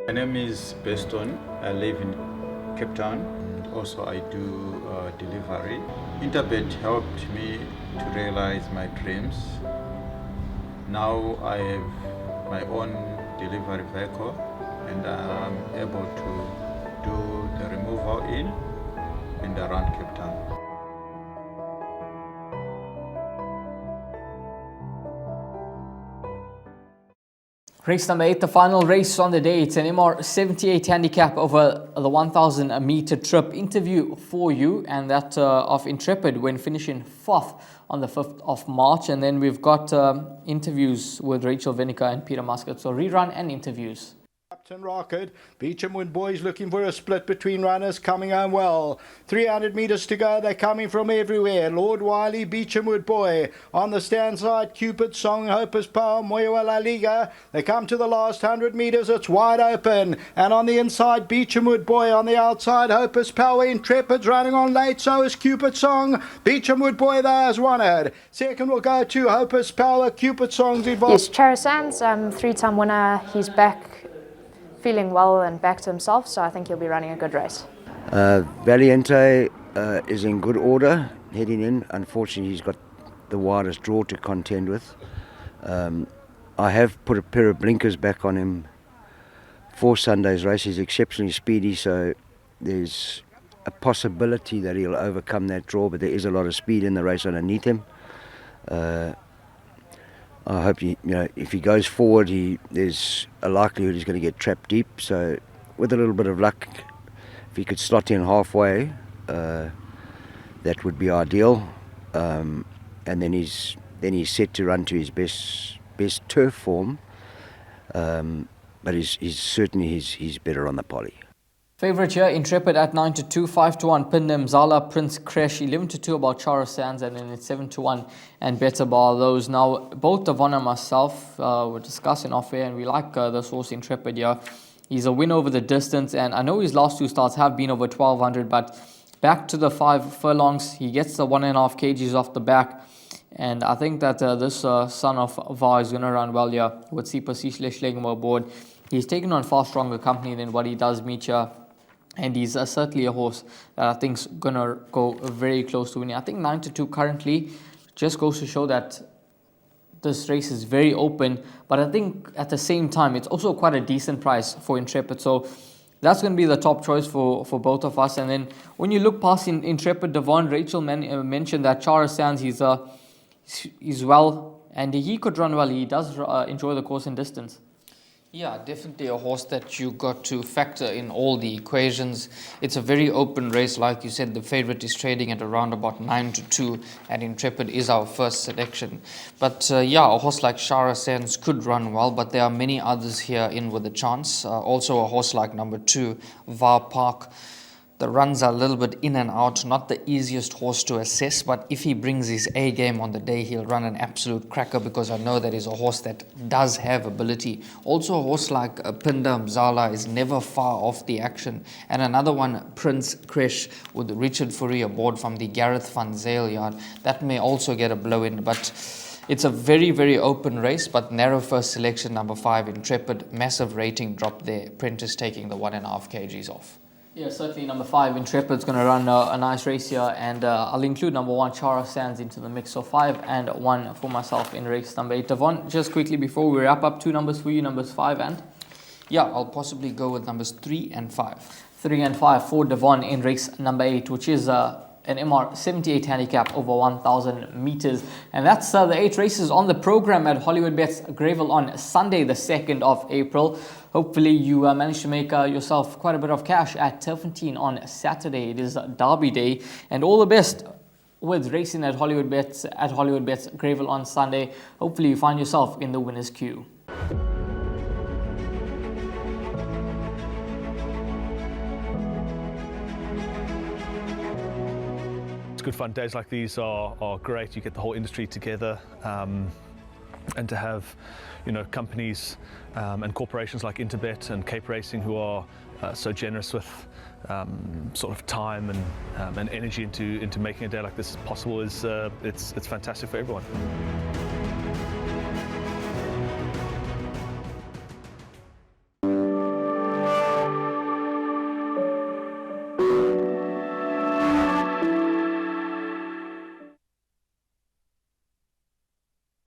My name is Beston. I live in Cape Town. Also, I do delivery. Interbet helped me to realize my dreams. Now I have my own delivery vehicle and I'm able to do the removal in and around Cape Town. Race number 8, the final race on the day. It's an MR78 handicap over the 1,000 meter trip. Interview for you, and that of Intrepid when finishing 4th on the 5th of March. And then we've got interviews with Rachel Vinica and Peter Muscat. So rerun and interviews. Captain Rocket, Beechamwood boys looking for a split between runners, coming home well. 300 metres to go, they're coming from everywhere. Lord Wiley, Beechamwood boy. On the stand side, Cupid Song, Hopus Power, Moyo La Liga. They come to the last 100 metres, it's wide open. And on the inside, Beechamwood boy. On the outside, Hopus Power. Intrepid's running on late, so is Cupid Song. Beechamwood boy there has won it. Second will go to Hopus Power. Cupid Song's involved. Yes, Charasands, 3-time winner. He's back feeling well and back to himself, so I think he'll be running a good race. Valiente is in good order heading in. Unfortunately, he's got the widest draw to contend with. I have put a pair of blinkers back on him for Sunday's race. He's exceptionally speedy, so there's a possibility that he'll overcome that draw, but there is a lot of speed in the race underneath him. I hope if he goes forward, there's a likelihood he's going to get trapped deep. So, with a little bit of luck, if he could slot in halfway, that would be ideal. And then he's set to run to his best turf form. But he's certainly better on the poly. Favourite here, Intrepid at 9-2, 5-1, Pindem, Zala, Prince Kresh, 11-2 about Chara Sands, and then it's 7-1 and Better Bar those. Now, both Devon and myself were discussing off air, and we like this horse Intrepid here. He's a win over the distance, and I know his last 2 starts have been over 1,200, but back to the 5 furlongs, he gets the 1.5 kgs off the back. And I think that this son of Va is going to run well here with Sipa Sishlesh aboard. He's taken on far stronger company than what he does meet here. And he's certainly a horse that I think is going to go very close to winning. I think 9-2 currently just goes to show that this race is very open. But I think at the same time, it's also quite a decent price for Intrepid. So that's going to be the top choice for both of us. And then when you look past Intrepid, Devon, Rachel mentioned that Chara Sands, he's well. And he could run well. He does enjoy the course and distance. Yeah, definitely a horse that you got to factor in all the equations. It's a very open race. Like you said, the favourite is trading at around about 9-2, and Intrepid is our first selection. But a horse like Chara Sands could run well, but there are many others here in with a chance. Also a horse like number 2, Va Park. The runs are a little bit in and out, not the easiest horse to assess, but if he brings his A game on the day, he'll run an absolute cracker, because I know that he's a horse that does have ability. Also a horse like Pindam Zala is never far off the action. And another one, Prince Kresh, with Richard Fourie aboard from the Gareth van Zyl yard. That may also get a blow in, but it's a very, very open race, but narrow first selection, number 5, Intrepid. Massive rating drop there. Prentice taking the 1.5 kgs off. Yeah, certainly number 5, Intrepid's going to run a nice race here, and I'll include number 1, Chara Sands, into the mix. So 5 and 1 for myself in race number 8. Devon, just quickly before we wrap up, 2 numbers for you, numbers 5 and? Yeah, I'll possibly go with numbers 3 and 5. 3 and 5 for Devon in race number 8, which is an MR78 handicap over 1,000 meters. And that's the 8 races on the program at Hollywoodbets Greyville on Sunday, the 2nd of April. Hopefully you managed to make yourself quite a bit of cash at Turfentine on Saturday. It is Derby Day, and all the best with racing at Hollywoodbets Greyville on Sunday. Hopefully you find yourself in the winner's queue. It's good fun. Days like these are great. You get the whole industry together, and to have, companies and corporations like Interbet and Cape Racing who are so generous with sort of time and energy into making a day like this possible is it's fantastic for everyone.